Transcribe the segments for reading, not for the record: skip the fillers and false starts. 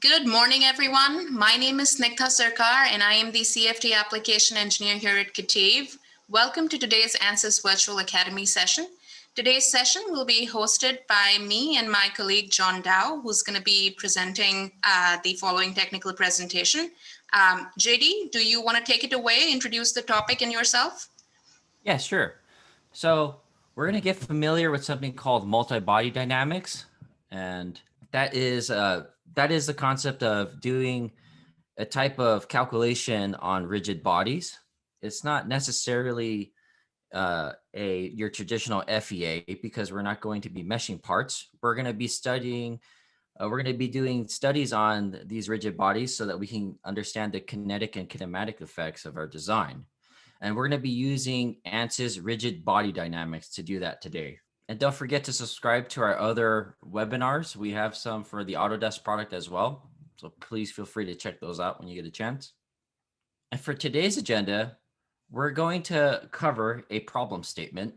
Good morning, everyone. My name is Snigdha Sarkar, and I am the CFD Application Engineer here at KETIV. Welcome to today's Ansys Virtual Academy session. Today's session will be hosted by me and my colleague, John Dow, who's going to be presenting the following technical presentation. JD, do you want to take it away, introduce the topic and yourself? Yeah, sure. So we're going to get familiar with something called multi-body dynamics, and that is the concept of doing a type of calculation on rigid bodies. It's not necessarily your traditional FEA because we're not going to be meshing parts. We're going to be doing studies on these rigid bodies so that we can understand the kinetic and kinematic effects of our design. And we're going to be using Ansys Rigid Body Dynamics to do that today. And don't forget to subscribe to our other webinars. We have some for the Autodesk product as well. So please feel free to check those out when you get a chance. And for today's agenda, we're going to cover a problem statement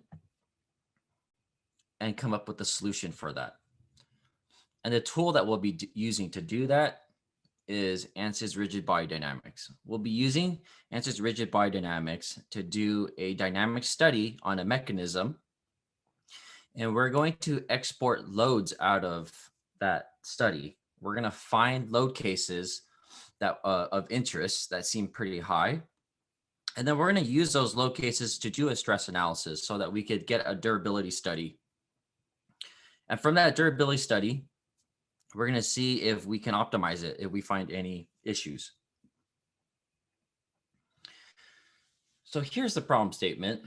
and come up with a solution for that. And the tool that we'll be using to do that is Ansys Rigid Body Dynamics. We'll be using Ansys Rigid Body Dynamics to do a dynamic study on a mechanism. And we're going to export loads out of that study. We're going to find load cases that of interest that seem pretty high. And then we're going to use those load cases to do a stress analysis so that we could get a durability study. And from that durability study, we're going to see if we can optimize it, if we find any issues. So here's the problem statement,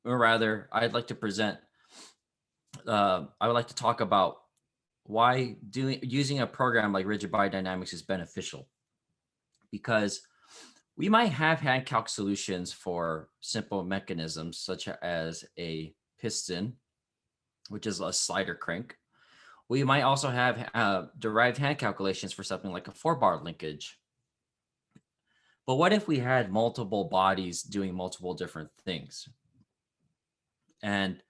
or rather, I would like to talk about why using a program like Rigid Body Dynamics is beneficial. Because we might have hand calc solutions for simple mechanisms, such as a piston, which is a slider crank. We might also have derived hand calculations for something like a 4-bar linkage. But what if we had multiple bodies doing multiple different things? And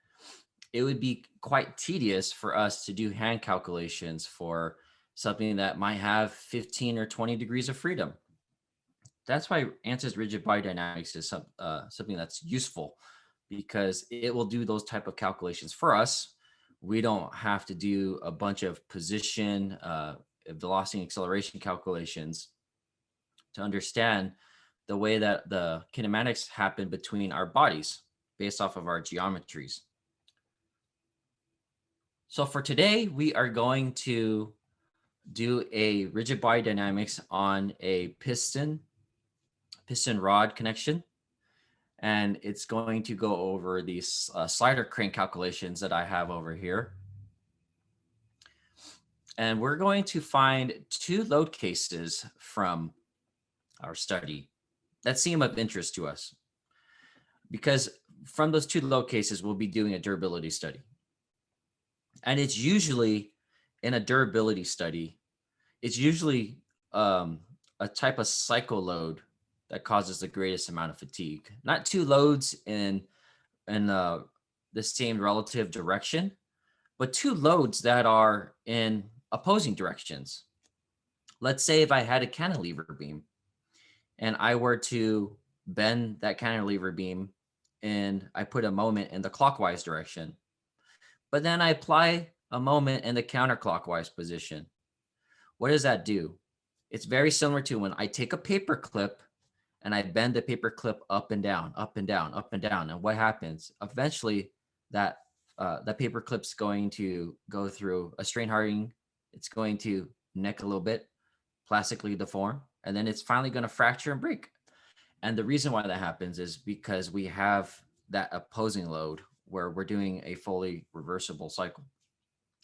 it would be quite tedious for us to do hand calculations for something that might have 15 or 20 degrees of freedom. That's why Ansys Rigid Body Dynamics is something that's useful, because it will do those type of calculations for us. We don't have to do a bunch of position, velocity, and acceleration calculations to understand the way that the kinematics happen between our bodies based off of our geometries. So for today, we are going to do a rigid body dynamics on a piston rod connection. And it's going to go over these slider crank calculations that I have over here. And we're going to find 2 load cases from our study that seem of interest to us. Because from those 2 load cases, we'll be doing a durability study. And it's usually, in a durability study, it's usually a type of cycle load that causes the greatest amount of fatigue. Not 2 loads in the same relative direction, but 2 loads that are in opposing directions. Let's say if I had a cantilever beam and I were to bend that cantilever beam and I put a moment in the clockwise direction, but then I apply a moment in the counterclockwise position. What does that do? It's very similar to when I take a paper clip and I bend the paper clip up and down, up and down, up and down. And what happens? Eventually, that paper clip's going to go through a strain hardening. It's going to neck a little bit, plastically deform, and then it's finally going to fracture and break. And the reason why that happens is because we have that opposing load where we're doing a fully reversible cycle.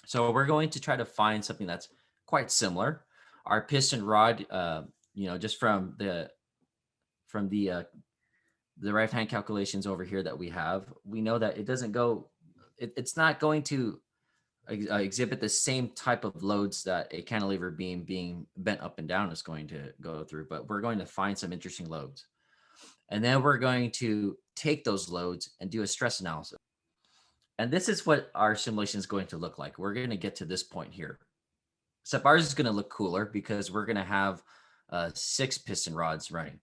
So we're going to try to find something that's quite similar. Our piston rod, just from the right hand calculations over here that we have, we know that it's not going to exhibit the same type of loads that a cantilever beam being bent up and down is going to go through, but we're going to find some interesting loads. And then we're going to take those loads and do a stress analysis. And this is what our simulation is going to look like. We're going to get to this point here. except ours is going to look cooler because we're going to have 6 piston rods running.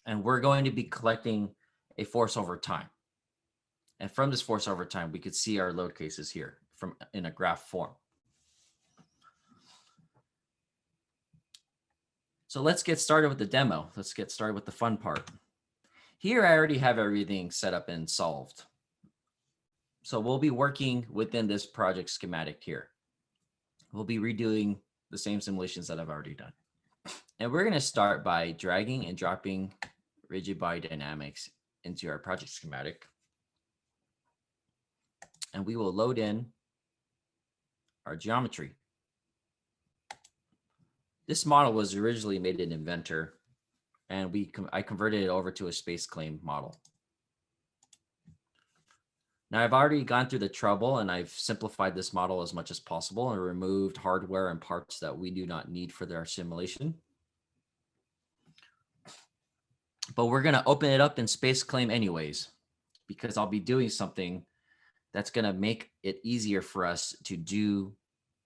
And we're going to be collecting a force over time. And from this force over time, we could see our load cases here in a graph form. So let's get started with the demo. Let's get started with the fun part. Here, I already have everything set up and solved. So we'll be working within this project schematic here. We'll be redoing the same simulations that I've already done. And we're going to start by dragging and dropping rigid body dynamics into our project schematic. And we will load in our geometry. This model was originally made in Inventor, and I converted it over to a space claim model. Now I've already gone through the trouble and I've simplified this model as much as possible and removed hardware and parts that we do not need for our simulation. But we're going to open it up in space claim anyways, because I'll be doing something that's going to make it easier for us to do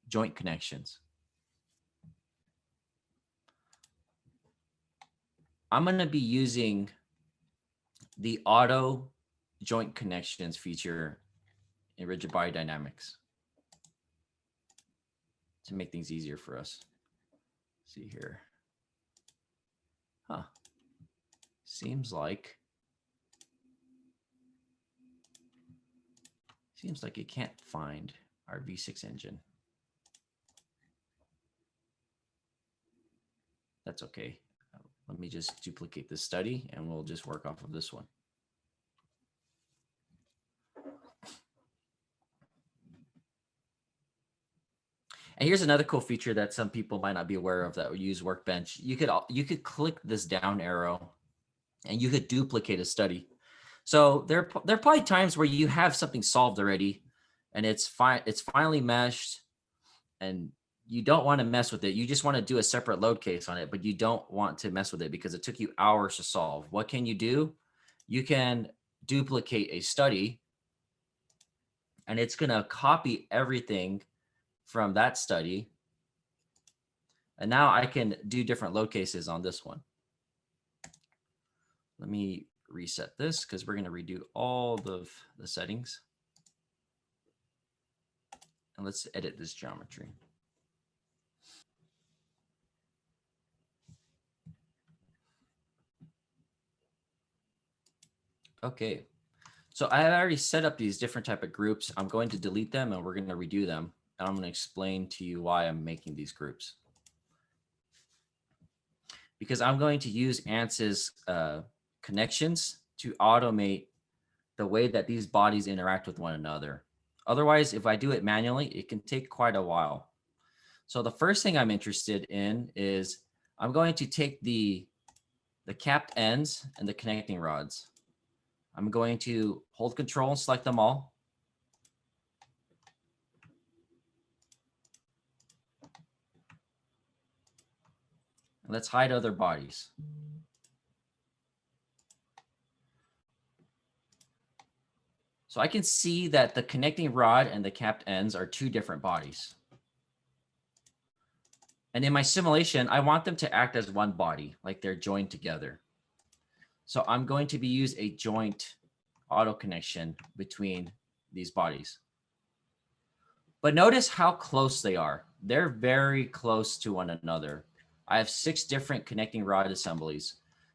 joint connections. I'm going to be using the auto joint connections feature in rigid body dynamics to make things easier for us. Let's see here. Seems like it can't find our V6 engine. That's okay. Let me just duplicate this study and we'll just work off of this one. And here's another cool feature that some people might not be aware of that would use Workbench. You could click this down arrow and you could duplicate a study. So there are probably times where you have something solved already and it's finally meshed and you don't want to mess with it. You just want to do a separate load case on it, but you don't want to mess with it because it took you hours to solve. What can you do? You can duplicate a study and it's going to copy everything from that study. And now I can do different load cases on this one. Let me reset this because we're going to redo all of the settings. And let's edit this geometry. Okay, so I have already set up these different type of groups. I'm going to delete them and we're going to redo them. And I'm going to explain to you why I'm making these groups. Because I'm going to use Ansys connections to automate the way that these bodies interact with one another. Otherwise, if I do it manually, it can take quite a while. So the first thing I'm interested in is I'm going to take the capped ends and the connecting rods. I'm going to hold control and select them all. And let's hide other bodies. So I can see that the connecting rod and the capped ends are two different bodies. And in my simulation, I want them to act as one body, like they're joined together. So I'm going to use a joint auto connection between these bodies. But notice how close they are. They're very close to one another. I have 6 different connecting rod assemblies.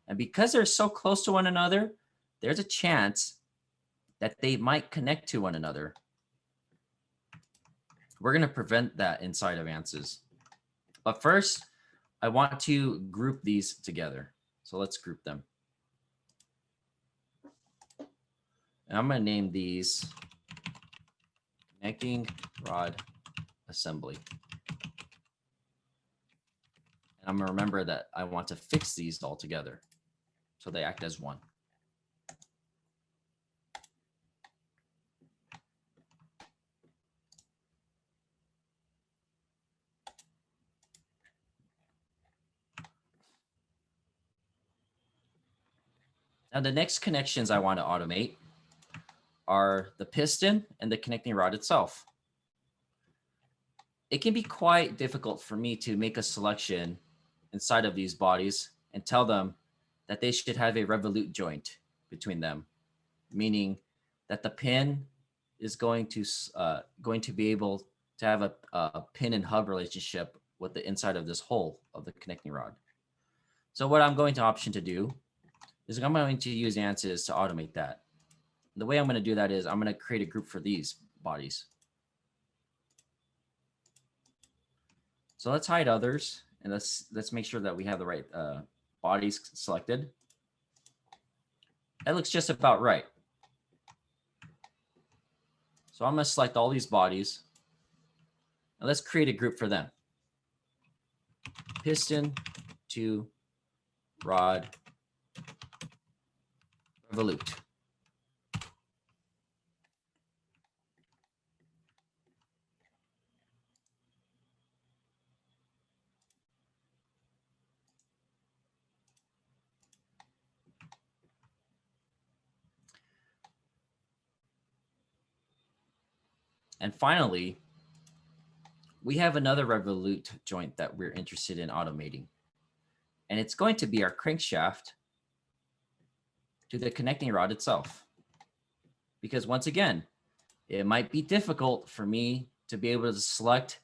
And because they're so close to one another, there's a chance that they might connect to one another. We're going to prevent that inside of Ansys. But first, I want to group these together. So let's group them. And I'm going to name these connecting rod assembly. And I'm going to remember that I want to fix these all together so they act as one. Now the next connections I want to automate are the piston and the connecting rod itself. it can be quite difficult for me to make a selection inside of these bodies and tell them that they should have a revolute joint between them, meaning that the pin is going to be able to have a pin and hub relationship with the inside of this hole of the connecting rod. So what I'm going to option to do is I'm going to use Ansys to automate that. The way I'm going to do that is I'm going to create a group for these bodies. So let's hide others, and let's make sure that we have the right bodies selected. That looks just about right. So I'm going to select all these bodies, and let's create a group for them. Piston to rod revolute. And finally, we have another revolute joint that we're interested in automating. And it's going to be our crankshaft to the connecting rod itself. Because once again, it might be difficult for me to be able to select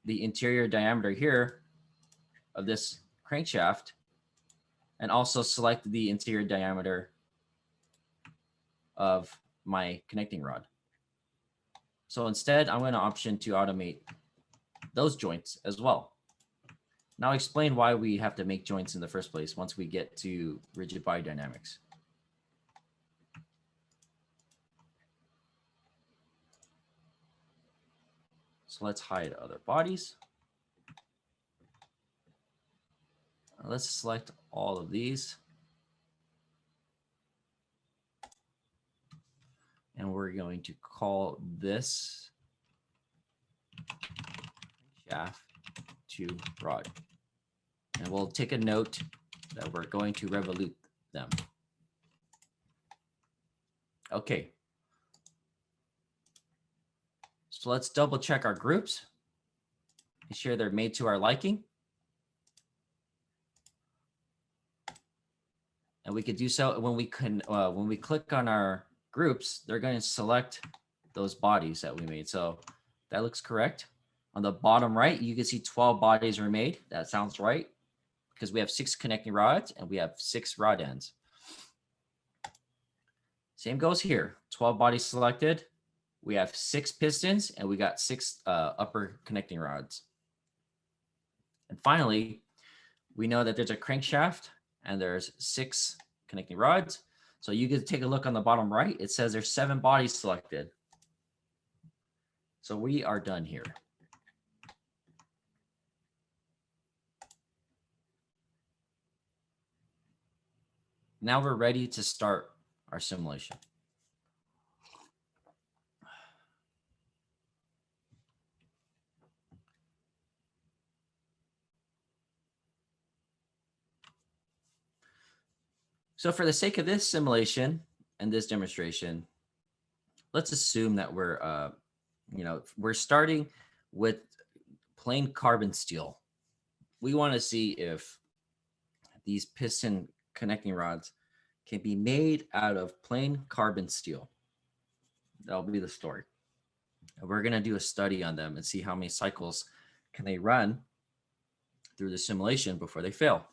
the interior diameter here of this crankshaft and also select the interior diameter of my connecting rod. So instead, I'm going to option to automate those joints as well. Now I'll explain why we have to make joints in the first place once we get to rigid body dynamics. So let's hide other bodies. Let's select all of these. And we're going to call this shaft to rod. And we'll take a note that we're going to revolute them. Okay. So let's double check our groups. Be sure they're made to our liking. And we could do so when we click on our groups, they're going to select those bodies that we made. So that looks correct. On the bottom right, you can see 12 bodies were made. That sounds right because we have 6 connecting rods and we have 6 rod ends. Same goes here. 12 bodies selected. We have 6 pistons and we got 6 upper connecting rods. And finally, we know that there's a crankshaft and there's 6 connecting rods. So you can take a look on the bottom right. It says there's 7 bodies selected. So we are done here. Now we're ready to start our simulation. So for the sake of this simulation and this demonstration, let's assume that we're starting with plain carbon steel. We want to see if these piston connecting rods can be made out of plain carbon steel. That'll be the story. And we're going to do a study on them and see how many cycles can they run through the simulation before they fail.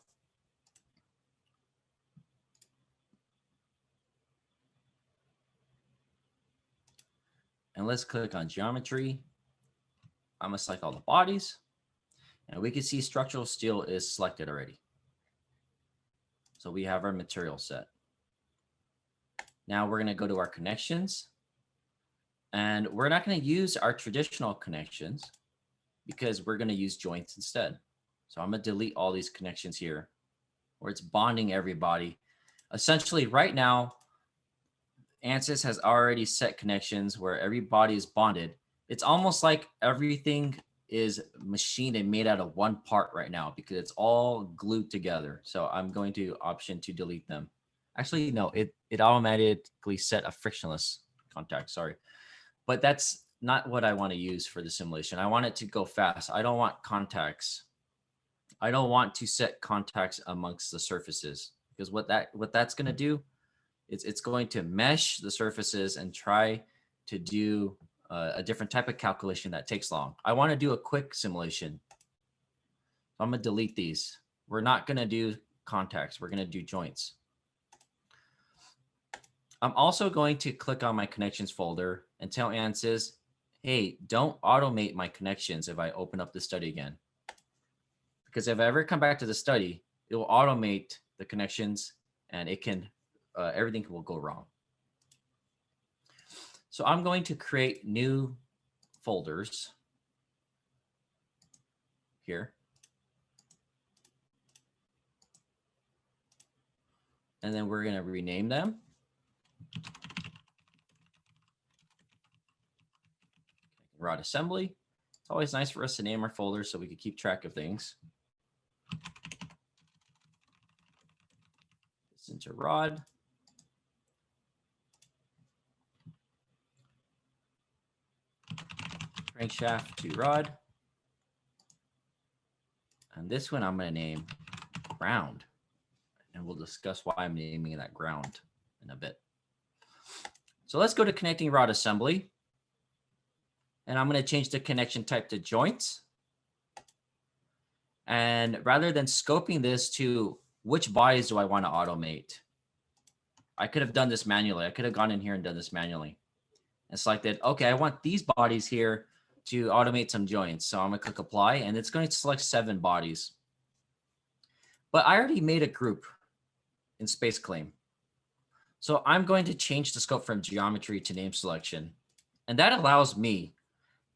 And let's click on geometry. I'm going to select all the bodies. And we can see structural steel is selected already. So we have our material set. Now we're going to go to our connections. And we're not going to use our traditional connections because we're going to use joints instead. So I'm going to delete all these connections here where it's bonding everybody. Essentially, right now, Ansys has already set connections where every body is bonded. It's almost like everything is machined and made out of one part right now because it's all glued together. So I'm going to option to delete them. Actually, no, it automatically set a frictionless contact, sorry. But that's not what I want to use for the simulation. I want it to go fast. I don't want contacts. I don't want to set contacts amongst the surfaces, because what that's going to do is it's going to mesh the surfaces and try to do a different type of calculation that takes long. I want to do a quick simulation. So I'm going to delete these. We're not going to do contacts. We're going to do joints. I'm also going to click on my connections folder and tell Ansys, hey, don't automate my connections if I open up the study again. Because if I ever come back to the study, it will automate the connections and it can, everything will go wrong. So I'm going to create new folders here. And then we're going to rename them. Rod assembly. It's always nice for us to name our folders so we can keep track of things. This into rod. Crankshaft to rod. And this one I'm going to name ground. And we'll discuss why I'm naming that ground in a bit. So let's go to connecting rod assembly. And I'm going to change the connection type to joints. And rather than scoping this to which bodies do I want to automate, I could have done this manually. I could have gone in here and done this manually and selected, okay, I want these bodies here to automate some joints. So I'm going to click apply and it's going to select 7 bodies. But I already made a group in space claim. So I'm going to change the scope from geometry to name selection. And that allows me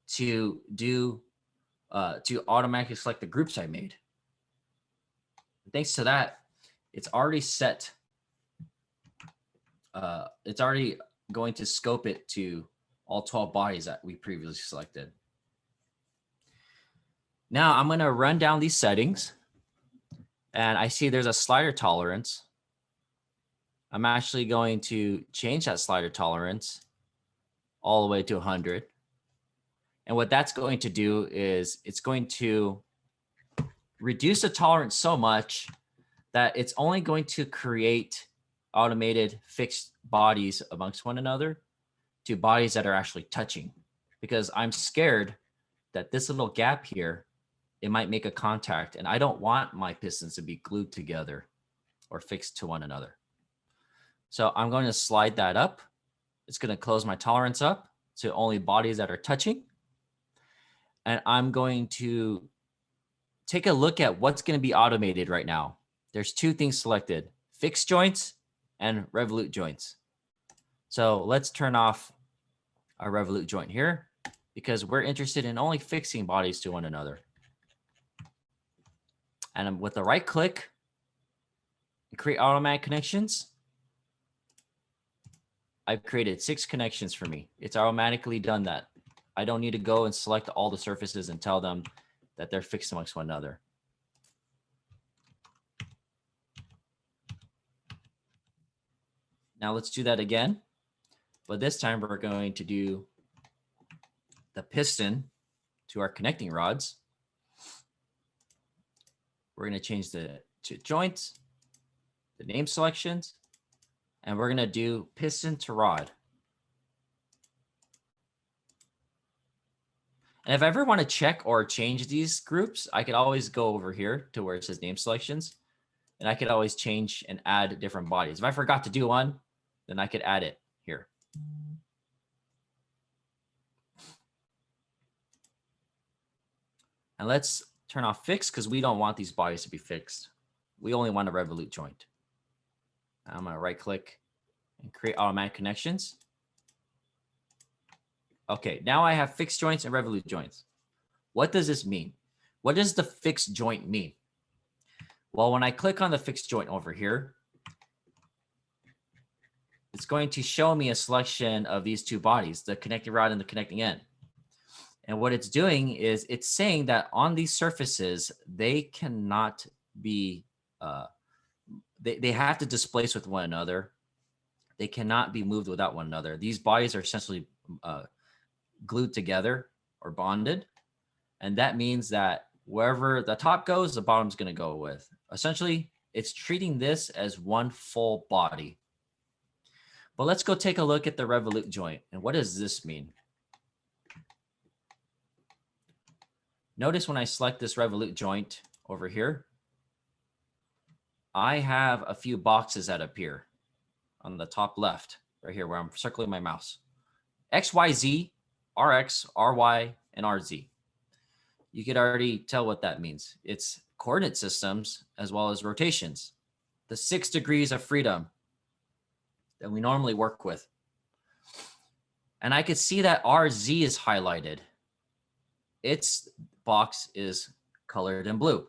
to do to automatically select the groups I made. Thanks to that, it's already set. It's already going to scope it to all 12 bodies that we previously selected. Now I'm going to run down these settings and I see there's a slider tolerance. I'm actually going to change that slider tolerance all the way to 100. And what that's going to do is it's going to reduce the tolerance so much that it's only going to create automated fixed bodies amongst one another to bodies that are actually touching. Because I'm scared that this little gap here, it might make a contact and I don't want my pistons to be glued together or fixed to one another. So I'm going to slide that up. It's going to close my tolerance up to only bodies that are touching. And I'm going to take a look at what's going to be automated right now. There's 2 things selected, fixed joints and Revolute joints. So let's turn off our Revolute joint here because we're interested in only fixing bodies to one another. And with the right click, create automatic connections. I've created 6 connections for me. It's automatically done that. I don't need to go and select all the surfaces and tell them that they're fixed amongst one another. Now let's do that again. But this time we're going to do the piston to our connecting rods. We're going to change the to joints, the name selections, and we're going to do piston to rod. And if I ever want to check or change these groups, I could always go over here to where it says name selections, and I could always change and add different bodies. If I forgot to do one, then I could add it here. And let's turn off fixed because we don't want these bodies to be fixed. We only want a Revolute joint. I'm going to right click and create automatic connections. Okay, now I have fixed joints and Revolute joints. What does this mean? What does the fixed joint mean? Well, when I click on the fixed joint over here, it's going to show me a selection of these 2 bodies, the connecting rod and the connecting end. And what it's doing is it's saying that on these surfaces, they cannot be, they have to displace with one another. They cannot be moved without one another. These bodies are essentially glued together or bonded. And that means that wherever the top goes, the bottom's going to go with. Essentially, it's treating this as one full body. But let's go take a look at the revolute joint. And what does this mean? Notice when I select this revolute joint over here, I have a few boxes that appear on the top left, right here where I'm circling my mouse. X, Y, Z, RX, RY, and RZ. You could already tell what that means. It's coordinate systems as well as rotations. The 6 degrees of freedom that we normally work with. And I could see that RZ is highlighted. Its box is colored in blue.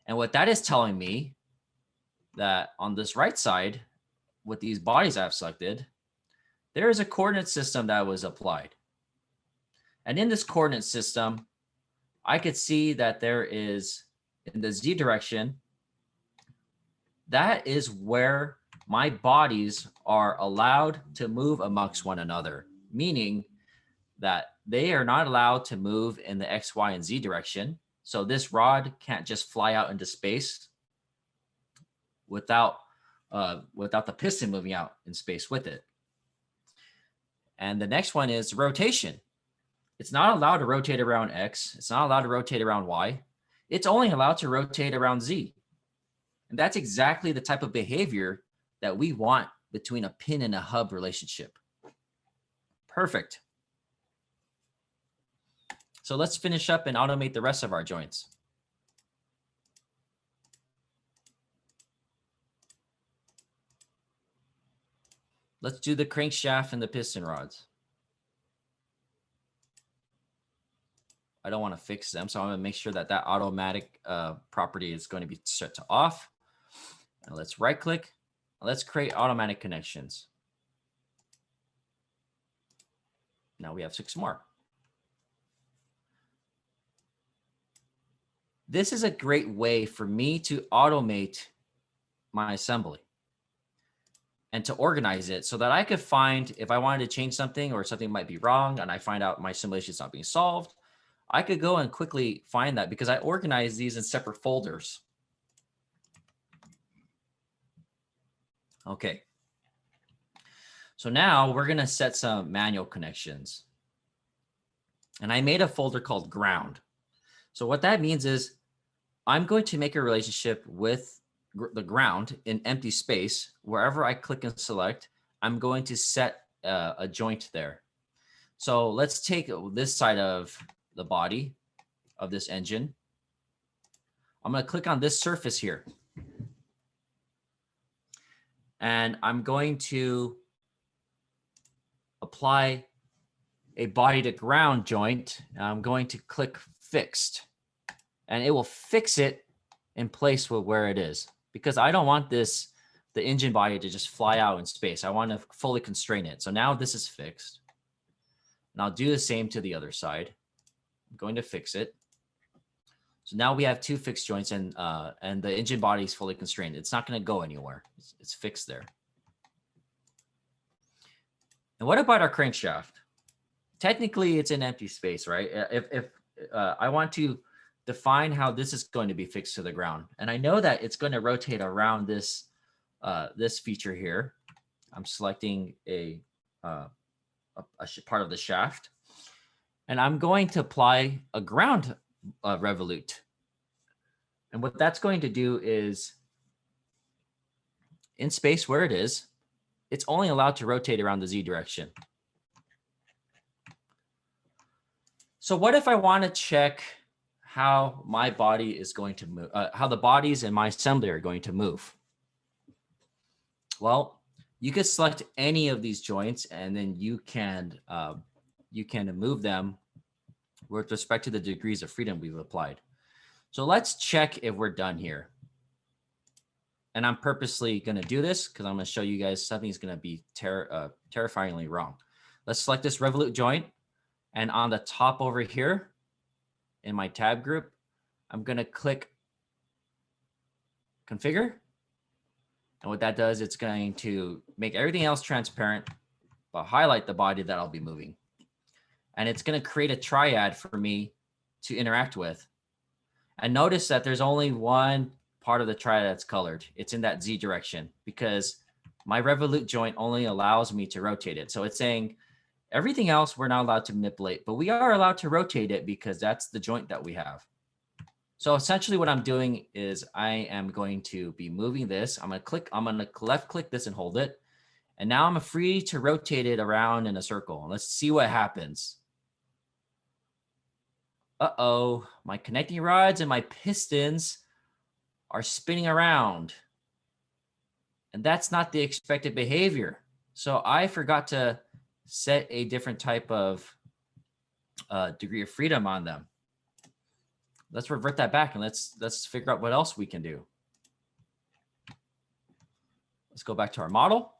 And what that is telling me that on this right side, with these bodies I've selected, there is a coordinate system that was applied. And in this coordinate system, I could see that there is, in the Z direction, that is where my bodies are allowed to move amongst one another, meaning that they are not allowed to move in the X, Y, and Z direction. So this rod can't just fly out into space without the piston moving out in space with it. And the next one is rotation. It's not allowed to rotate around X. It's not allowed to rotate around Y. It's only allowed to rotate around Z. And that's exactly the type of behavior that we want between a pin and a hub relationship. Perfect. So let's finish up and automate the rest of our joints. Let's do the crankshaft and the piston rods. I don't want to fix them, so I'm going to make sure that that automatic property is going to be set to off. And let's right click. Let's create automatic connections. Now we have 6 more. This is a great way for me to automate my assembly and to organize it so that I could find, if I wanted to change something or something might be wrong and I find out my simulation is not being solved, I could go and quickly find that because I organize these in separate folders. Okay. So now we're going to set some manual connections. And I made a folder called ground. So what that means is I'm going to make a relationship with the ground in empty space. Wherever I click and select, I'm going to set a joint there. So let's take this side of the body of this engine. I'm going to click on this surface here. And I'm going to apply a body to ground joint. I'm going to click fixed. And it will fix it in place with where it is. Because I don't want the engine body to just fly out in space. I want to fully constrain it. So now this is fixed. And I'll do the same to the other side. I'm going to fix it. So now we have 2 fixed joints and the engine body is fully constrained. It's not going to go anywhere. It's fixed there. And what about our crankshaft? Technically, it's in empty space, right? If I want to define how this is going to be fixed to the ground, and I know that it's going to rotate around this this feature here. I'm selecting a part of the shaft, and I'm going to apply a ground revolute. And what that's going to do is, in space where it is, it's only allowed to rotate around the Z direction. So what if I want to check how my body is going to move, how the bodies in my assembly are going to move? Well, you could select any of these joints and then you can move them with respect to the degrees of freedom we've applied. So let's check if we're done here. And I'm purposely going to do this because I'm going to show you guys something's going to be terrifyingly wrong. Let's select this Revolute joint. And on the top over here in my tab group, I'm going to click Configure. And what that does, it's going to make everything else transparent, but highlight the body that I'll be moving. and it's going to create a triad for me to interact with. And notice that there's only one part of the triad that's colored. It's in that Z direction because my revolute joint only allows me to rotate it. So it's saying everything else we're not allowed to manipulate, but we are allowed to rotate it because that's the joint that we have. So essentially what I'm doing is I am going to be moving this. I'm going to left click this and hold it. And now I'm free to rotate it around in a circle. Let's see what happens. Uh-oh, my connecting rods and my pistons are spinning around. And that's not the expected behavior. So I forgot to set a different type of degree of freedom on them. Let's revert that back and let's figure out what else we can do. Let's go back to our model.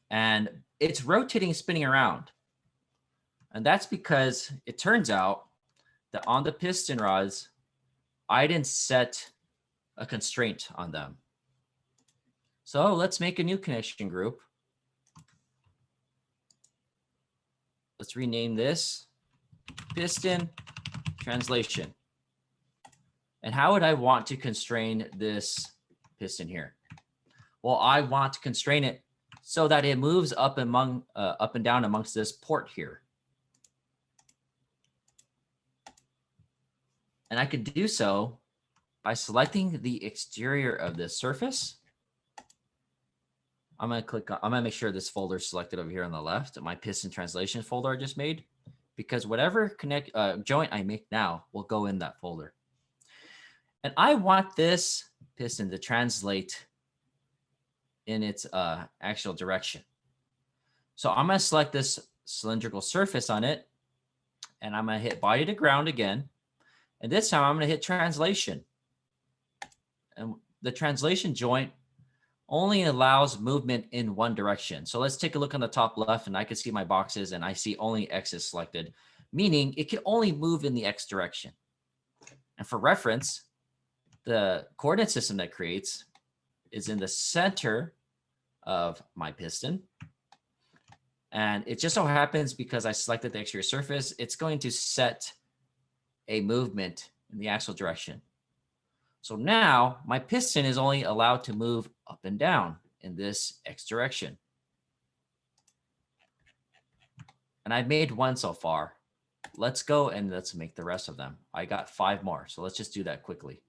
And it's rotating and spinning around. And that's because it turns out that on the piston rods, I didn't set a constraint on them. So let's make a new connection group. Let's rename this piston translation. And how would I want to constrain this piston here? Well, I want to constrain it so that it moves up and down amongst this port here. And I could do so by selecting the exterior of this surface. I'm going to make sure this folder is selected over here on the left, my piston translation folder I just made, because whatever joint I make now will go in that folder. And I want this piston to translate in its actual direction. So I'm going to select this cylindrical surface on it, and I'm going to hit body to ground again. And this time I'm going to hit translation. And the translation joint only allows movement in one direction. So let's take a look on the top left, and I can see my boxes and I see only X is selected, meaning it can only move in the X direction. And for reference, the coordinate system that creates is in the center of my piston. And it just so happens because I selected the exterior surface, it's going to set a movement in the axial direction. So now my piston is only allowed to move up and down in this X direction. And I've made one so far. Let's go and let's make the rest of them. I got 5 more. So let's just do that quickly.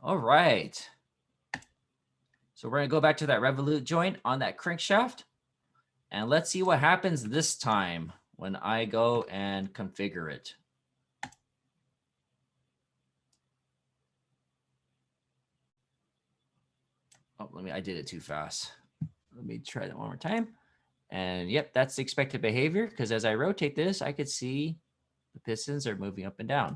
All right. So we're going to go back to that revolute joint on that crankshaft. And let's see what happens this time when I go and configure it. Oh, I did it too fast. Let me try that one more time. And yep, that's the expected behavior, because as I rotate this, I could see the pistons are moving up and down.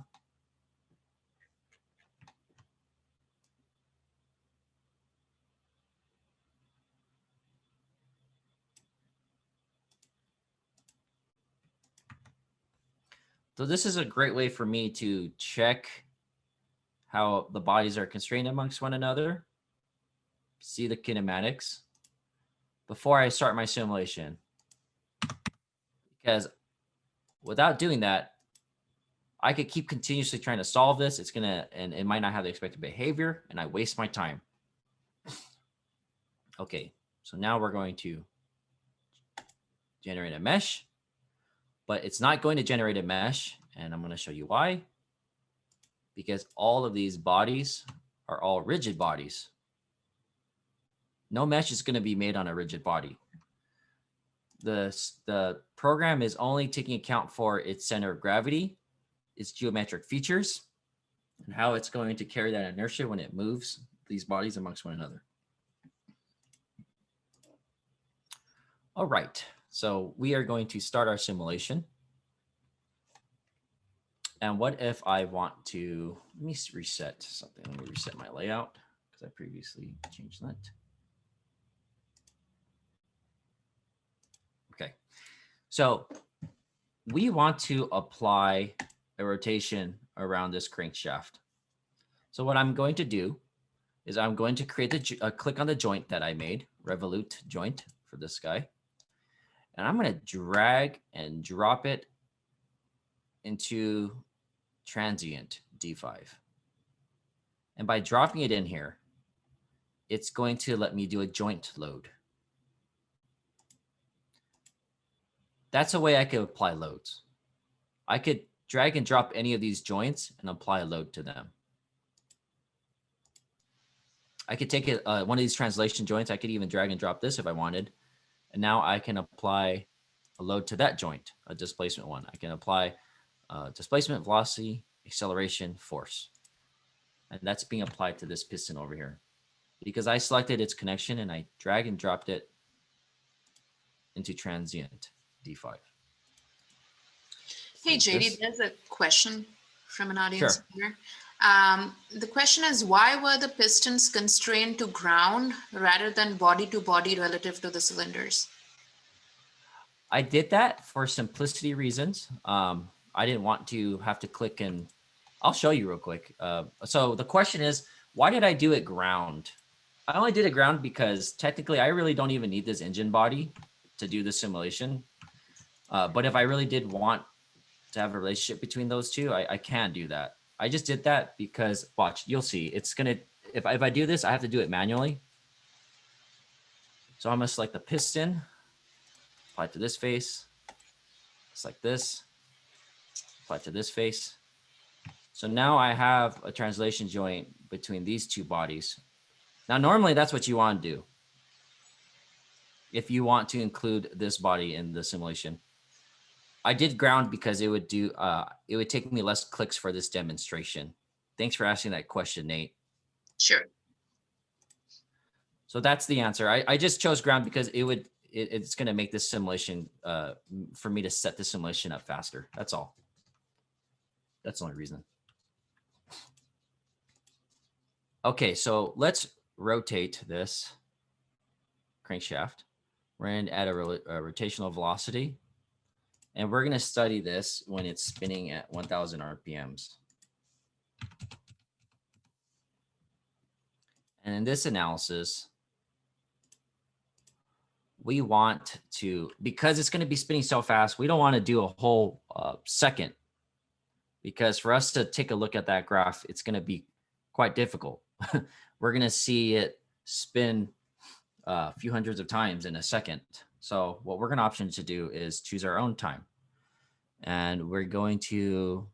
So this is a great way for me to check how the bodies are constrained amongst one another, see the kinematics before I start my simulation. Because without doing that, I could keep continuously trying to solve this. And it might not have the expected behavior, and I waste my time. Okay, so now we're going to generate a mesh, but it's not going to generate a mesh, and I'm going to show you why. Because all of these bodies are all rigid bodies. No mesh is going to be made on a rigid body. The program is only taking account for its center of gravity, its geometric features, and how it's going to carry that inertia when it moves these bodies amongst one another. All right, so we are going to start our simulation. And what if I want to, let me reset something. Let me reset my layout because I previously changed that. Okay, so we want to apply a rotation around this crankshaft. So what I'm going to do is I'm going to create the click on the joint that I made, Revolute joint for this guy. And I'm going to drag and drop it into transient D5. And by dropping it in here, it's going to let me do a joint load. That's a way I could apply loads. I could drag and drop any of these joints and apply a load to them. I could take it, one of these translation joints. I could even drag and drop this if I wanted. And now I can apply a load to that joint, a displacement one. I can apply displacement, velocity, acceleration, force. And that's being applied to this piston over here. Because I selected its connection and I drag and dropped it into transient D5. Hey, JD, there's a question from an audience Sure. here. The question is, why were the pistons constrained to ground rather than body to body relative to the cylinders? I did that for simplicity reasons. I didn't want to have to click and I'll show you real quick. So the question is, why did I do it ground? I only did it ground because technically I really don't even need this engine body to do the simulation. But if I really did want to have a relationship between those two, I can do that. I just did that because, watch, you'll see. It's going to, if I do this, I have to do it manually. So I'm going to select the piston, apply it to this face, select this, apply it to this face. So now I have a translation joint between these two bodies. Now, normally that's what you want to do if you want to include this body in the simulation. I did ground because it would do, it would take me less clicks for this demonstration. Thanks for asking that question, Nate. Sure. So that's the answer. I just chose ground because it's going to make this simulation for me to set the simulation up faster. That's all. That's the only reason. Okay, so let's rotate this crankshaft. We're going to add a rotational velocity. And we're going to study this when it's spinning at 1000 RPMs. And in this analysis, we want to, because it's going to be spinning so fast, we don't want to do a whole second. Because for us to take a look at that graph, it's going to be quite difficult. We're going to see it spin a few hundreds of times in a second. So what we're going to option to do is choose our own time. And we're going to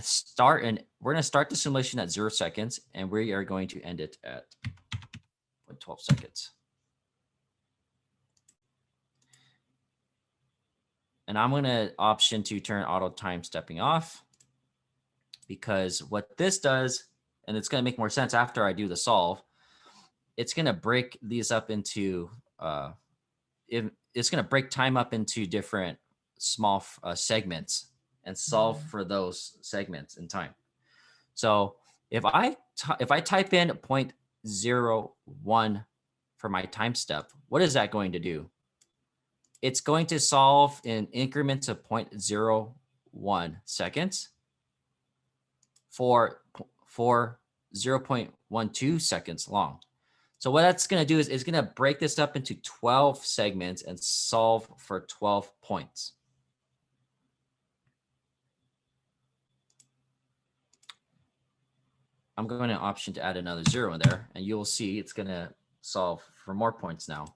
start the simulation at 0 seconds, and we are going to end it at 12 seconds. And I'm going to option to turn auto time stepping off, because what this does, and it's going to make more sense after I do the solve, it's going to break these up into, it's going to break time up into different small segments and solve for those segments in time. So if I type in 0.01 for my time step, what is that going to do? It's going to solve in increments of 0.01 seconds for 0.12 seconds long. So what that's going to do is it's going to break this up into 12 segments and solve for 12 points. I'm going to option to add another 0 in there, and you'll see it's going to solve for more points now.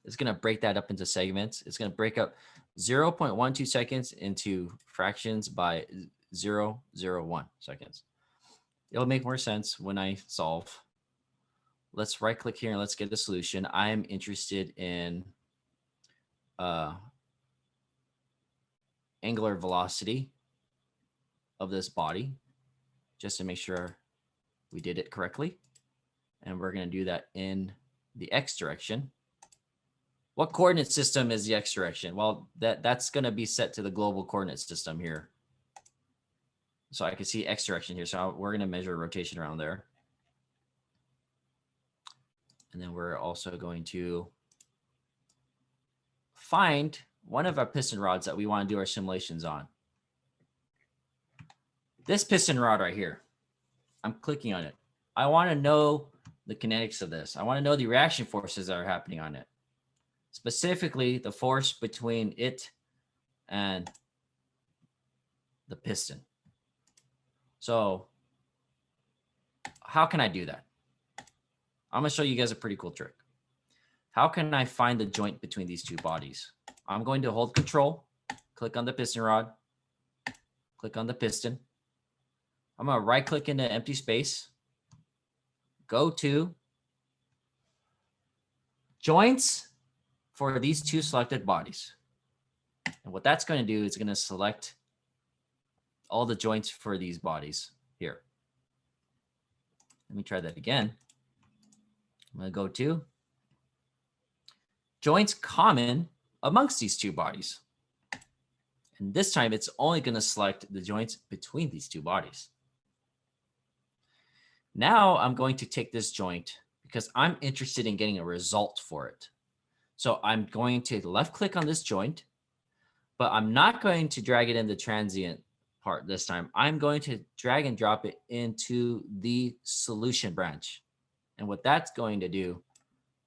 It's going to break that up into segments. It's going to break up 0.12 seconds into fractions by 0.001 seconds. It'll make more sense when I solve. Let's right click here and let's get the solution. I am interested in angular velocity of this body, just to make sure we did it correctly. And we're going to do that in the X direction. What coordinate system is the X direction? Well, that's going to be set to the global coordinate system here. So I can see X direction here. So we're going to measure rotation around there. And then we're also going to find one of our piston rods that we want to do our simulations on. This piston rod right here, I'm clicking on it. I want to know the kinetics of this. I want to know the reaction forces that are happening on it. Specifically, the force between it and the piston. So how can I do that? I'm going to show you guys a pretty cool trick. How can I find the joint between these two bodies? I'm going to hold control, click on the piston rod, click on the piston. I'm going to right click into empty space, go to joints for these two selected bodies. And what that's going to do is going to select all the joints for these bodies here. Let me try that again. I'm going to go to joints common amongst these two bodies. And this time it's only going to select the joints between these two bodies. Now I'm going to take this joint because I'm interested in getting a result for it. So I'm going to left click on this joint, but I'm not going to drag it in the transient part this time. I'm going to drag and drop it into the solution branch. And what that's going to do,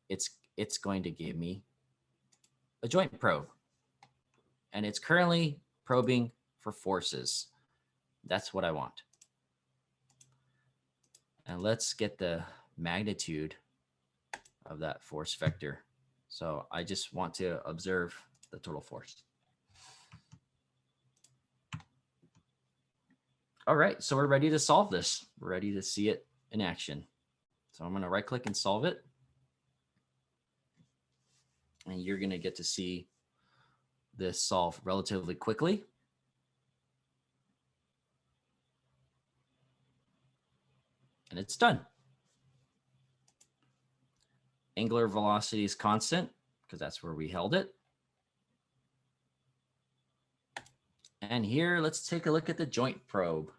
it's going to give me a joint probe. And it's currently probing for forces. That's what I want. And let's get the magnitude of that force vector. So I just want to observe the total force. All right, so we're ready to solve this. We're ready to see it in action. So I'm going to right click and solve it. And you're going to get to see this solve relatively quickly. And it's done. Angular velocity is constant because that's where we held it. And here, let's take a look at the joint probe.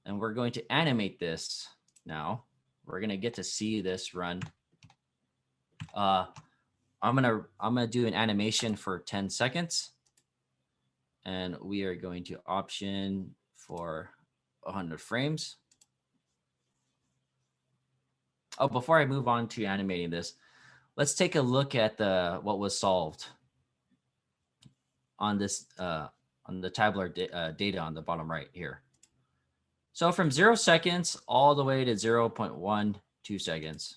And we're going to animate this now. We're going to get to see this run. I'm gonna do an animation for 10 seconds. And we are going to option for 100 frames. Oh, before I move on to animating this, let's take a look at what was solved on this on the tabular data on the bottom right here. So from 0 seconds all the way to 0.12 seconds,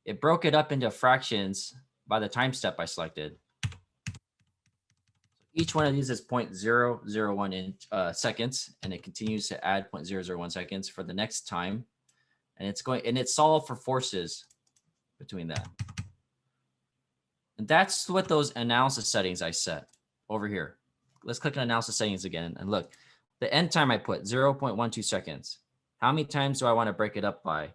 it broke it up into fractions by the time step I selected. Each one of these is 0.001 seconds, and it continues to add 0.001 seconds for the next time. And it's solved for forces between that. And that's what those analysis settings I set over here. Let's click on analysis settings again and look. The end time I put 0.12 seconds. How many times do I want to break it up by?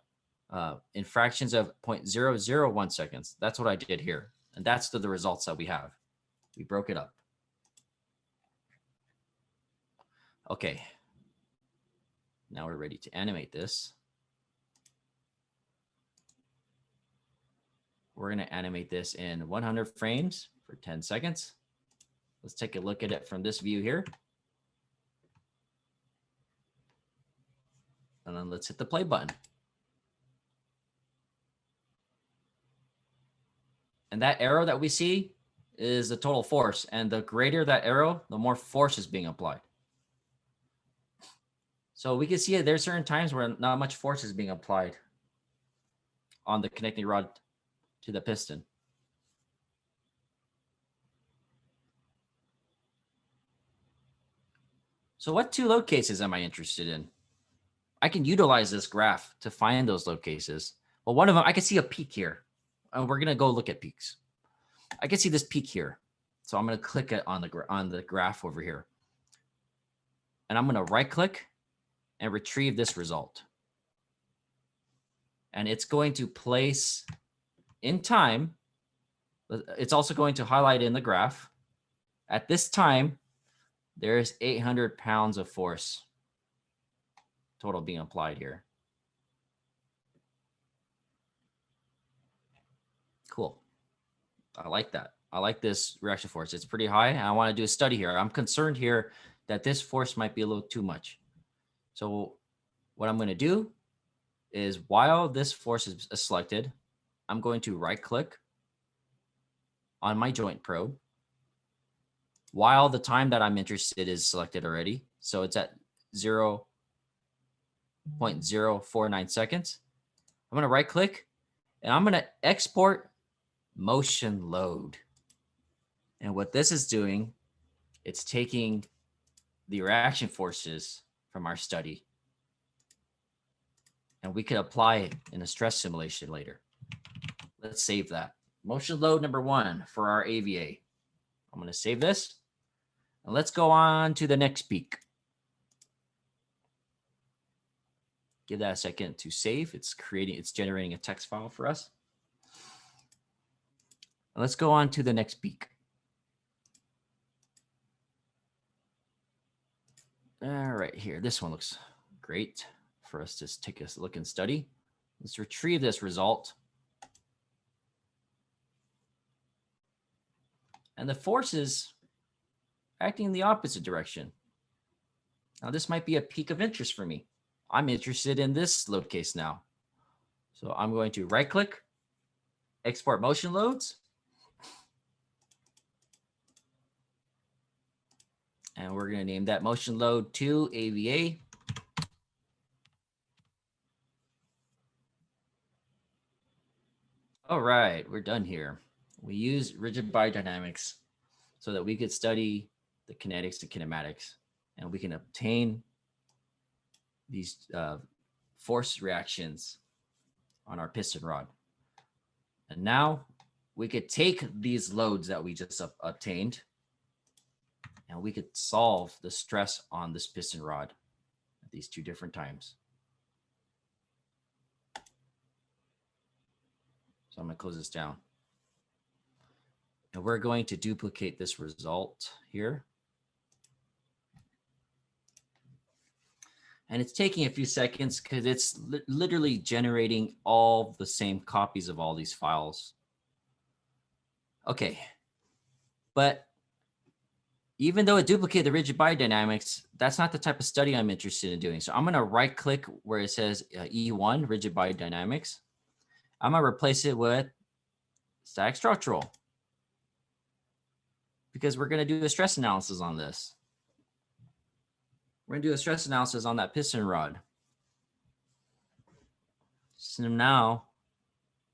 In fractions of 0.001 seconds. That's what I did here. And that's the results that we have. We broke it up. Okay. Now we're ready to animate this. We're going to animate this in 100 frames for 10 seconds. Let's take a look at it from this view here. And then let's hit the play button. And that arrow that we see is the total force. And the greater that arrow, the more force is being applied. So we can see there's certain times where not much force is being applied on the connecting rod to the piston. So what two load cases am I interested in? I can utilize this graph to find those load cases. Well, one of them, I can see a peak here. And we're going to go look at peaks. I can see this peak here. So I'm going to click it on the graph over here. And I'm going to right click and retrieve this result. And it's going to place in time It's also going to highlight in the graph. At this time, there is 800 pounds of force total being applied here. Cool. I like that. I like this reaction force. It's pretty high. And I want to do a study here. I'm concerned here that this force might be a little too much. So what I'm going to do is while this force is selected, I'm going to right click on my joint probe while the time that I'm interested is selected already. So it's at 0.049 seconds. I'm going to right click and I'm going to export motion load. And what this is doing, it's taking the reaction forces from our study and we could apply it in a stress simulation later. Let's save that. Motion load number 1 for our AVA. I'm going to save this and let's go on to the next peak. Give that a second to save. It's generating a text file for us. And let's go on to the next peak. All right, here, this one looks great for us to take a look and study. Let's retrieve this result. And the force is acting in the opposite direction. Now, this might be a peak of interest for me. I'm interested in this load case now. So I'm going to right click, export motion loads. And we're going to name that motion load 2 AVA. All right, we're done here. We use rigid body dynamics so that we could study the kinetics and kinematics, and we can obtain these force reactions on our piston rod. And now we could take these loads that we just obtained and we could solve the stress on this piston rod at these 2 different times. So I'm going to close this down. And we're going to duplicate this result here. And it's taking a few seconds because it's literally generating all the same copies of all these files. Okay. But even though it duplicated the rigid body dynamics, that's not the type of study I'm interested in doing. So I'm going to right click where it says E1, rigid body dynamics. I'm going to replace it with static structural because we're going to do a stress analysis on this. We're going to do a stress analysis on that piston rod. So now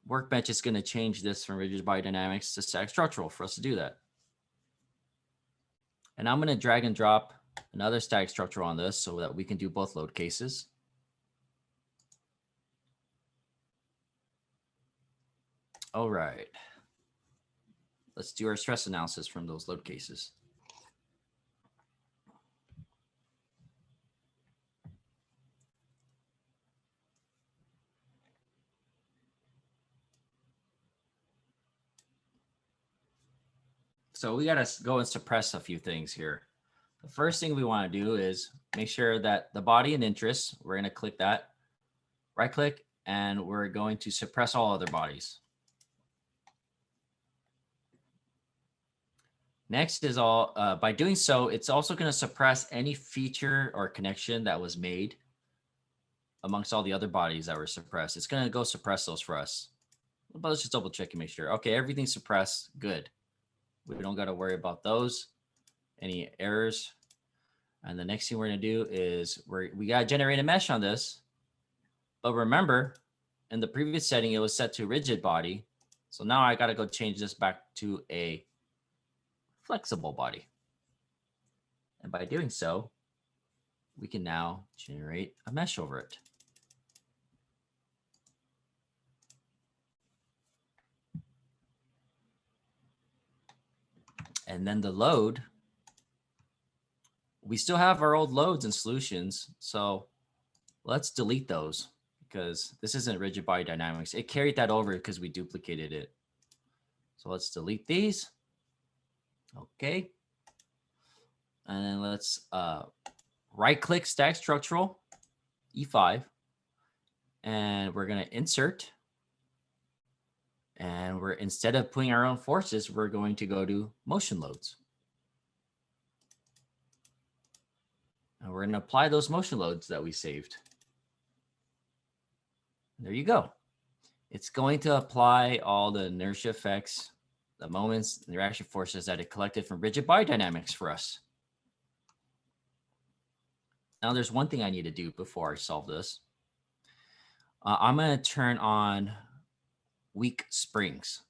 Workbench is going to change this from rigid body dynamics to static structural for us to do that. And I'm going to drag and drop another static structural on this so that we can do both load cases. All right. Let's do our stress analysis from those load cases. So we got to go and suppress a few things here. The first thing we want to do is make sure that the body and interest, we're going to click that, right click, and we're going to suppress all other bodies. Next is by doing so, it's also going to suppress any feature or connection that was made amongst all the other bodies that were suppressed. It's going to go suppress those for us. But let's just double check and make sure. Okay, everything's suppressed. Good. We don't got to worry about those, any errors. And the next thing we're going to do is we got to generate a mesh on this. But remember, in the previous setting, it was set to rigid body. So now I got to go change this back to a flexible body. And by doing so, we can now generate a mesh over it. And then the load, we still have our old loads and solutions. So let's delete those because this isn't rigid body dynamics. It carried that over because we duplicated it. So let's delete these. Okay. And then let's right click static structural, E5. And we're going to insert. And we're, instead of putting our own forces, we're going to go to motion loads. And we're going to apply those motion loads that we saved. There you go. It's going to apply all the inertia effects, the moments, and the reaction forces that it collected from rigid body dynamics for us. Now, there's one thing I need to do before I solve this. I'm going to turn on weak springs.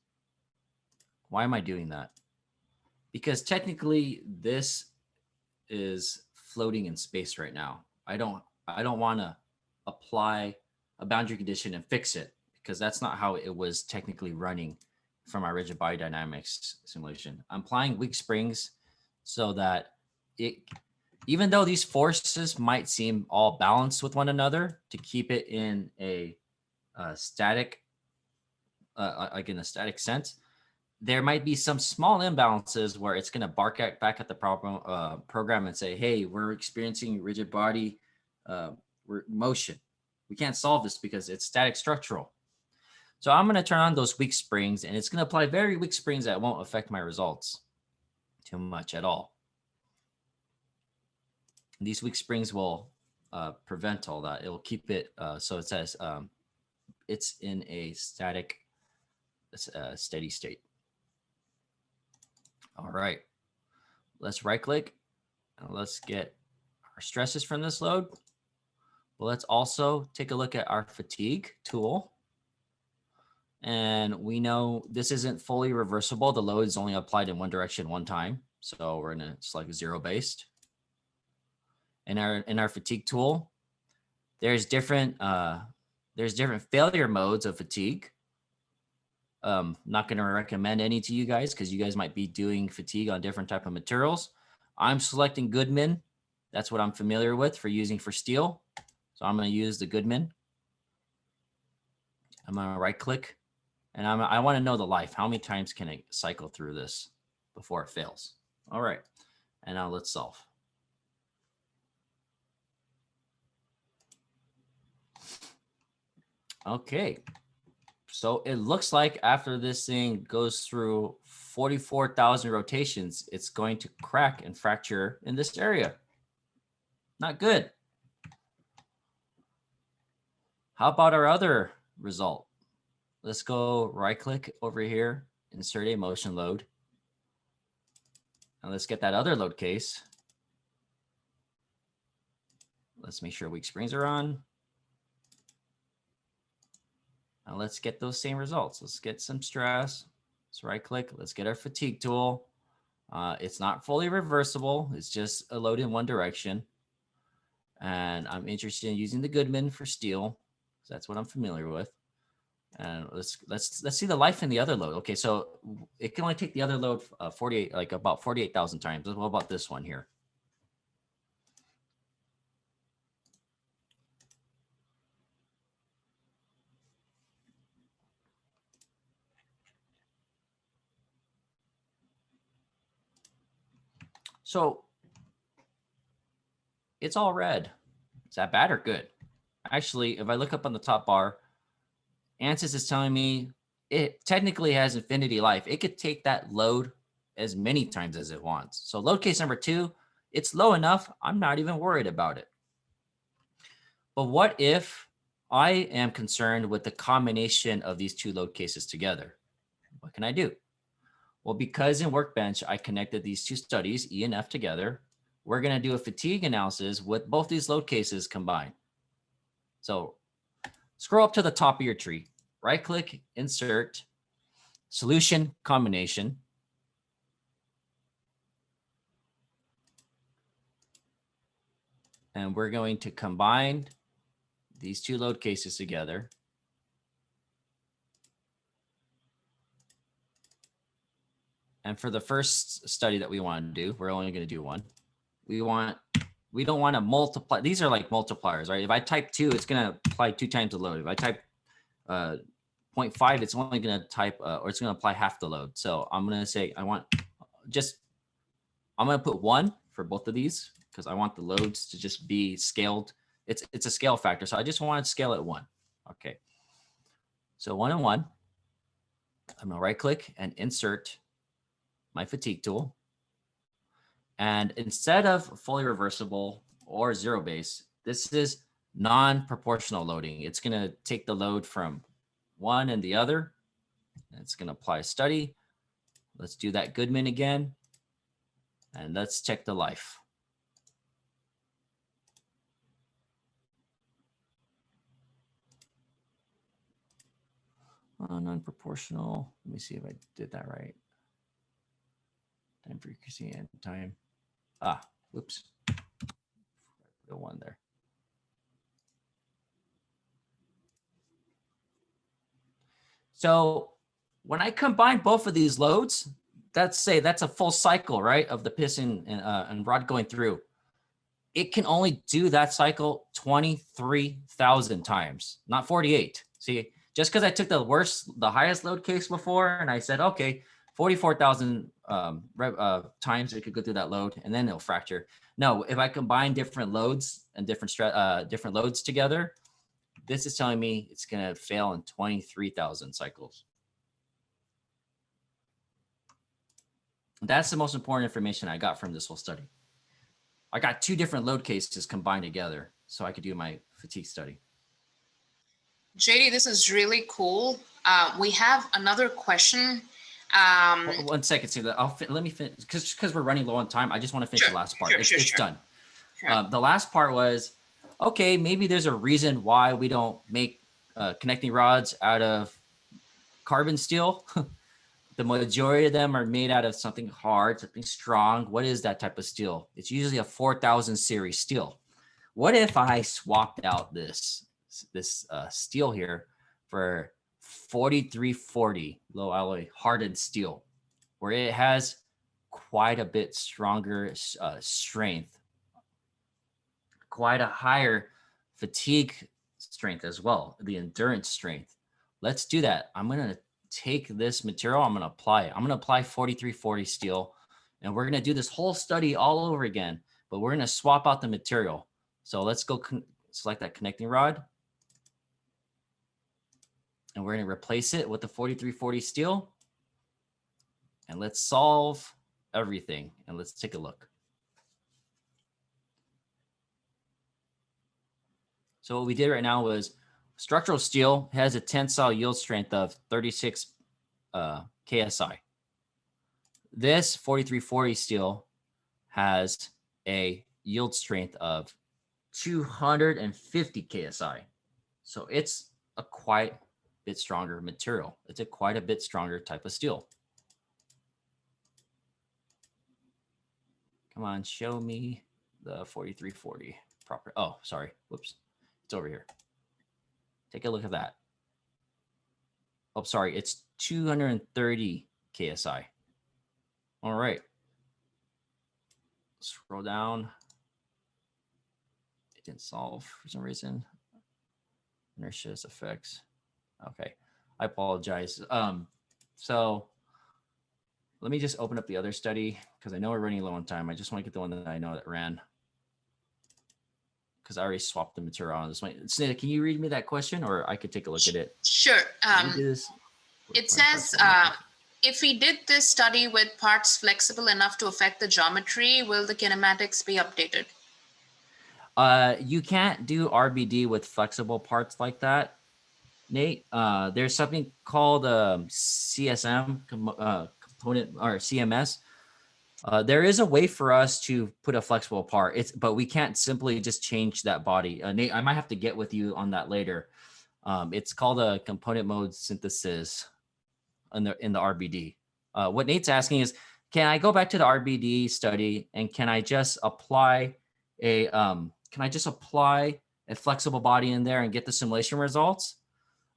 Why am I doing that? Because technically, this is floating in space right now. I don't want to apply a boundary condition and fix it, because that's not how it was technically running from our rigid body dynamics simulation. I'm applying weak springs so that it, even though these forces might seem all balanced with one another, to keep it in a static, like in a static sense, there might be some small imbalances where it's going to bark back at the program and say, hey, we're experiencing rigid body motion. We can't solve this because it's static structural. So I'm going to turn on those weak springs, and it's going to apply very weak springs that won't affect my results too much at all. And these weak springs will prevent all that. It will keep it so it says it's in a static, steady state. All right, let's right click and let's get our stresses from this load. Well, let's also take a look at our fatigue tool. And we know this isn't fully reversible. The load is only applied in one direction one time. So we're going to select zero based. In our fatigue tool, there's different failure modes of fatigue. Not going to recommend any to you guys because you guys might be doing fatigue on different type of materials. I'm selecting Goodman. That's what I'm familiar with for using for steel. So I'm going to use the Goodman. I'm going to right click, and I want to know the life. How many times can it cycle through this before it fails? All right. And now let's solve. Okay. So it looks like after this thing goes through 44,000 rotations, it's going to crack and fracture in this area. Not good. How about our other result? Let's go right click over here, insert a motion load. And let's get that other load case. Let's make sure weak springs are on. Now let's get those same results. Let's get some stress. Let's right click. Let's get our fatigue tool. It's not fully reversible. It's just a load in one direction. And I'm interested in using the Goodman for steel. So that's what I'm familiar with. And let's see the life in the other load. Okay, so it can only take the other load about 48,000 times. What about this one here? So it's all red. Is that bad or good? Actually, if I look up on the top bar, Ansys is telling me it technically has infinity life. It could take that load as many times as it wants. So load case number 2, it's low enough. I'm not even worried about it. But what if I am concerned with the combination of these two load cases together? What can I do? Well, because in Workbench, I connected these two studies, E and F, together, we're going to do a fatigue analysis with both these load cases combined. So scroll up to the top of your tree, right click, insert, solution combination. And we're going to combine these two load cases together. And for the first study that we want to do, we're only going to do one. We don't want to multiply. These are like multipliers, right? If I type 2, it's going to apply 2 times the load. If I type 0.5, it's only going to type, or it's going to apply half the load. So I'm going to say, I'm going to put 1 for both of these because I want the loads to just be scaled. It's a scale factor. So I just want to scale at 1. Okay. So 1 and 1. I'm going to right click and insert my fatigue tool. And instead of fully reversible or zero base, this is non-proportional loading. It's going to take the load from one and the other. And it's going to apply a study. Let's do that Goodman again. And let's check the life. Non-proportional. Let me see if I did that right. Time frequency and time. Whoops. The 1 there. So when I combine both of these loads, that's a full cycle, right, of the piston and rod going through. It can only do that cycle 23,000 times, not 48. See, just because I took the highest load case before, and I said, okay, 44,000 times it could go through that load, and then it'll fracture. No, if I combine different loads and different loads together, this is telling me it's going to fail in 23,000 cycles. That's the most important information I got from this whole study. I got 2 different load cases combined together so I could do my fatigue study. JD, this is really cool. We have another question. 1 second, see that. Let me finish because we're running low on time. I just want to finish the last part. It's done. Sure. The last part was, okay, maybe there's a reason why we don't make connecting rods out of carbon steel. The majority of them are made out of something hard, something strong. What is that type of steel? It's usually a 4000 series steel. What if I swapped out this steel here for 4340 low alloy hardened steel, where it has quite a bit stronger strength, quite a higher fatigue strength as well, the endurance strength. Let's do that. I'm going to take this material, I'm going to apply it. I'm going to apply 4340 steel, and we're going to do this whole study all over again, but we're going to swap out the material. So let's go select that connecting rod, and we're going to replace it with the 4340 steel, and let's solve everything, and let's take a look. So what we did right now was structural steel has a tensile yield strength of 36 KSI. This 4340 steel has a yield strength of 250 KSI. So it's a quite bit stronger material. It's a quite a bit stronger type of steel. Come on, show me the 4340 proper. Oh, sorry. Whoops. It's over here. Take a look at that. Oh, sorry. It's 230 KSI. All right. Scroll down. It didn't solve for some reason. Inertia effects. Okay. I apologize. So let me just open up the other study because I know we're running low on time. I just want to get the one that I know that ran, because I already swapped the material on this one. Snida, can you read me that question, or I could take a look at it? Sure. It says, if we did this study with parts flexible enough to affect the geometry, will the kinematics be updated? You can't do RBD with flexible parts like that, Nate. There's something called CSM component, or CMS. There is a way for us to put a flexible part, but we can't simply just change that body. Nate, I might have to get with you on that later. It's called a component mode synthesis in the RBD. What Nate's asking is, can I go back to the RBD study and can I just apply a flexible body in there and get the simulation results?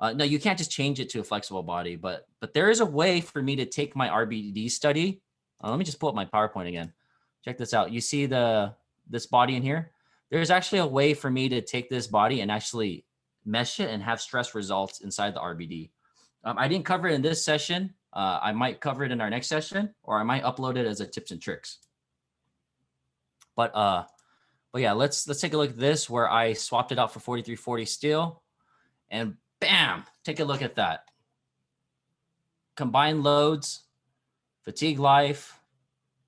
No, you can't just change it to a flexible body, but there is a way for me to take my RBD study. Let me just pull up my PowerPoint again. Check this out. You see this body in here? There's actually a way for me to take this body and actually mesh it and have stress results inside the RBD. I didn't cover it in this session. I might cover it in our next session, or I might upload it as a tips and tricks. But yeah, let's take a look at this where I swapped it out for 4340 steel, and bam, take a look at that. Combined loads, fatigue life,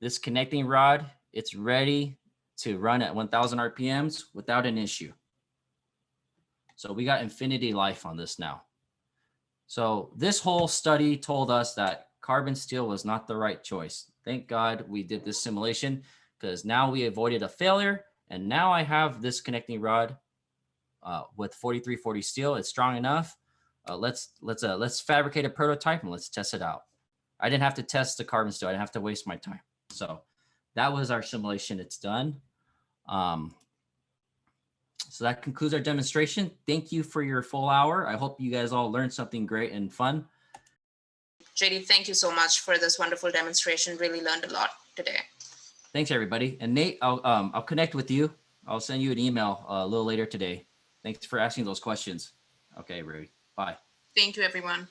this connecting rod, it's ready to run at 1000 RPMs without an issue. So we got infinity life on this now. So this whole study told us that carbon steel was not the right choice. Thank God we did this simulation, because now we avoided a failure. And now I have this connecting rod with 4340 steel. It's strong enough. Let's fabricate a prototype and let's test it out. I didn't have to test the carbon steel. I didn't have to waste my time. So that was our simulation. It's done. So that concludes our demonstration. Thank you for your full hour. I hope you guys all learned something great and fun. JD, thank you so much for this wonderful demonstration. Really learned a lot today. Thanks, everybody. And Nate, I'll connect with you. I'll send you an email a little later today. Thanks for asking those questions. Okay, Rudy. Bye. Thank you, everyone.